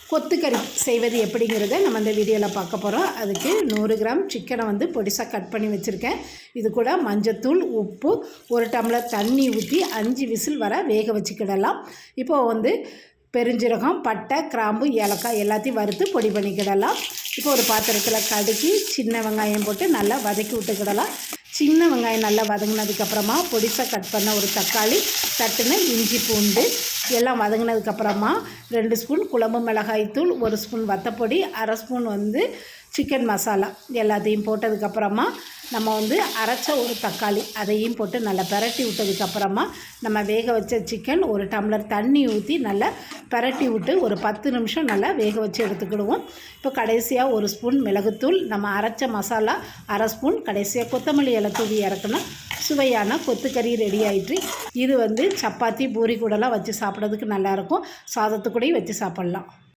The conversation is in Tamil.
கொத்துக்கறி செய்வது எப்படிங்கிறத நம்ம இந்த வீடியோவில் பார்க்க போகிறோம். அதுக்கு 100 கிராம் சிக்கனை வந்து பொடிசாக கட் பண்ணி வச்சுருக்கேன். இது கூட மஞ்சத்தூள், உப்பு, 1 டம்ளர் தண்ணி ஊற்றி 5 விசில் வர வேக வச்சுக்கிடலாம். இப்போது வந்து பெருஞ்சீரகம், பட்டை, கிராம்பு, ஏலக்காய் எல்லாத்தையும் வறுத்து பொடி பண்ணிக்கிடலாம். இப்போ ஒரு பாத்திரத்தில் கடுகு, சின்ன வெங்காயம் போட்டு நல்லா வதக்கி விட்டுக்கிடலாம். சின்ன வெங்காயம் நல்லா வதங்கினதுக்கப்புறமா பொடிசாக கட் பண்ண ஒரு தக்காளி, தட்டுன இஞ்சி பூண்டு எல்லாம் வதங்கினதுக்கப்புறமா 2 ஸ்பூன் குழம்பு மிளகாய்த்தூள், 1 ஸ்பூன் வத்தப்பொடி, அரை ஸ்பூன் வந்து சிக்கன் மசாலா எல்லாத்தையும் போட்டதுக்கப்புறமா நம்ம வந்து அரைச்ச ஒரு தக்காளி அதையும் போட்டு நல்லா பிரட்டி விட்டதுக்கப்புறமா நம்ம வேக வச்ச சிக்கன் 1 டம்ளர் தண்ணி ஊற்றி நல்லா பிரட்டி விட்டு ஒரு 10 நிமிஷம் நல்லா வேக வச்சு எடுத்துக்கிடுவோம். இப்போ கடைசியாக 1 ஸ்பூன் மிளகுத்தூள், நம்ம அரைச்ச மசாலா அரை ஸ்பூன், கடைசியாக கொத்தமல்லி இலை தூவி இறக்கணும். சுவையான கொத்துக்கறி ரெடி ஆகிட்டு. இது வந்து சப்பாத்தி, பூரி கூடலாம் வச்சு சாப்பிட்றதுக்கு நல்லாயிருக்கும். சாதத்துக்கூடையும் வச்சு சாப்பிட்லாம்.